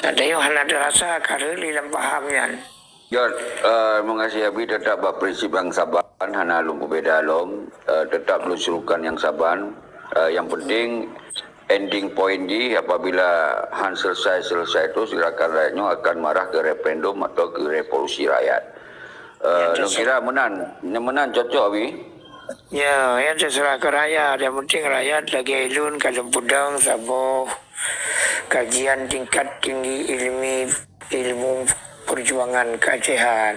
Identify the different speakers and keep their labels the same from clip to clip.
Speaker 1: Ada yang hendak rasa kareli dalam pahamnya.
Speaker 2: Ya, mengasih Abi tetap berprinsip yang saban, hana lumpu beda lom, tetap lusurukan yang saban. Yang penting ending point di apabila han selesai itu silakan rakyatnya akan marah ke referendum atau ke revolusi rakyat. Lo kira menang cocok Abi?
Speaker 1: Ya, yang terserah ke rakyat. Yang penting rakyat lagi ilun kalau pudang sabo kajian tingkat tinggi ilmu perjuangan keacehan.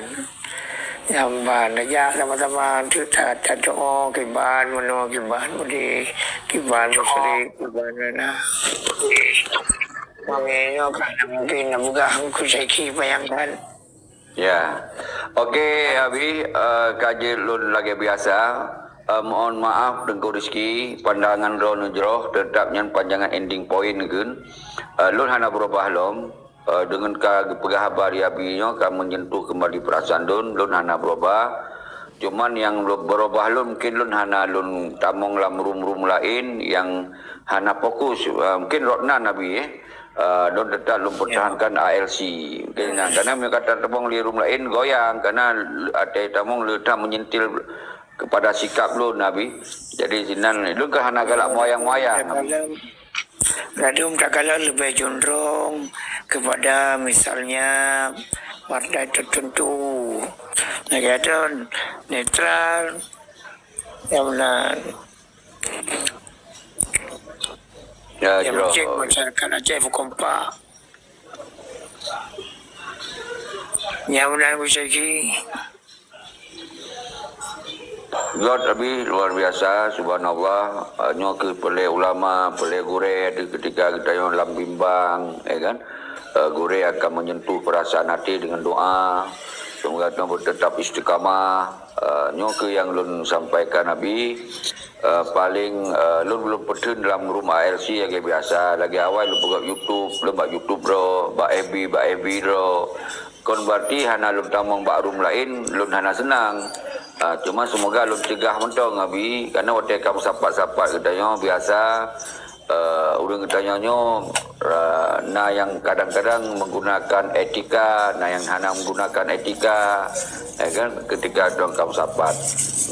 Speaker 1: Nyamban aja sama-sama kita doa kiban menua kiban budi kiban musri kiban na. Mengenyo karena mungkin nabuga hangku seki bayangkan.
Speaker 2: Ya, okey Abi, kaji lun lagi biasa. Mohon maaf Tengku Rizki, pandangan Ron Jroh tetapnya panjangan ending point kan. Lun hana berubah lom. Dengan pegahaba di abinya akan menyentuh kembali perasaan lun hana berubah. Cuman yang berubah lun mungkin lun hana lun tamong lam rum lain yang hana fokus. Mungkin Rotnan Abi don tetap lun pertahankan ALC. Mungkin karena mereka kata tamong li rum lain goyang karena ada tamong letak menyentil kepada sikap lun Nabi. Jadi sinan lun ke hana galak moyang-moyang.
Speaker 1: Radum takala lebih cenderung kepada misalnya partai tertentu, negara netral, yang benar. Yang penting masyarakat Aceh berkompak. Yang benar Guseki.
Speaker 2: God Abi luar biasa, subhanallah. Nyo ke pelai ulama, pelai gure ada ketika kita yang dalam bimbang, kan? Gure akan menyentuh perasaan hati dengan doa. Semoga kita tetap istiqamah. Nyo ke yang lun sampaikan Abi, paling lun belum pernah dalam rumah ALC yang biasa. Lagi awal lun buka YouTube, lun buat YouTube bro, buat FB bro. Kon berarti hana lun tamang buat room lain, lun hana senang. Cuma semoga lun cegah mentong Abi, karena waktu kamu sapat-sapat katanya biasa orang katanya na yang kadang-kadang menggunakan etika, na yang hana menggunakan etika, kan ketika dong kamu sapat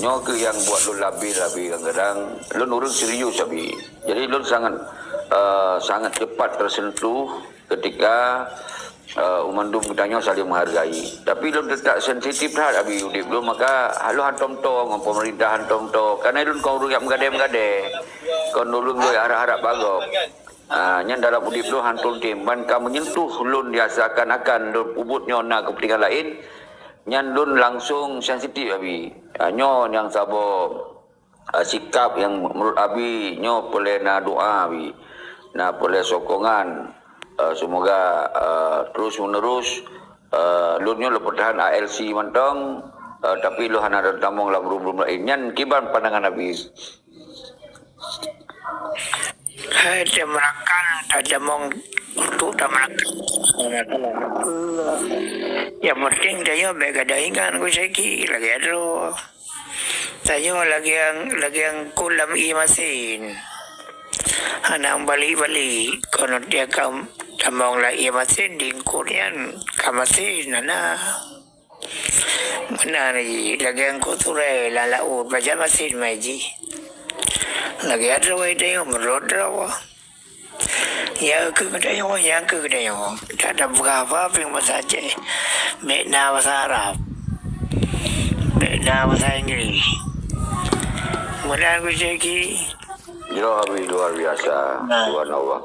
Speaker 2: nyo ke yang buat lun labi kadang-kadang lun urung serius Abi. Jadi lun sangat cepat tersentuh ketika umandum kitanya saling menghargai. Tapi lun tetap sensitif dah Abi udip lu, maka halu hantom-tong pemerintah hantom-tong karena lun kau yang mengade-mengade kau nulung lu harap-harap bagok. Nyan dalam udip lu hantum tim ban kamu menyentuh lun diasakan akan lun ubutnya na kepentingan lain, nyan lun langsung sensitif Abi. Nyo yang sabo sikap yang menurut Abi nyo boleh na doa Abi, na boleh sokongan. Semoga terus menerus lunyo le pertahan ALC mantong, tapi lu hana ada tamong lam rum lainnya kiban pandangan habis.
Speaker 1: Ada merakan, ada mong untuk merakan. Yang penting dia bega daingan gue seki lagi ada. Saya lagi yang kulam imasin. Hanang bali-bali kono dia kam tamong la imasin dingkurian kamasin nana. Mana ni lagi yang kuture lalau baca masin maji. Lagi ada way dia menurut rawa. Ya ke kedai tak ada berapa ping bahasa Aceh. Mekna bahasa Arab. Mekna bahasa Inggeris. Mana aku ceki.
Speaker 2: Jauh Abi luar biasa, subhanallah.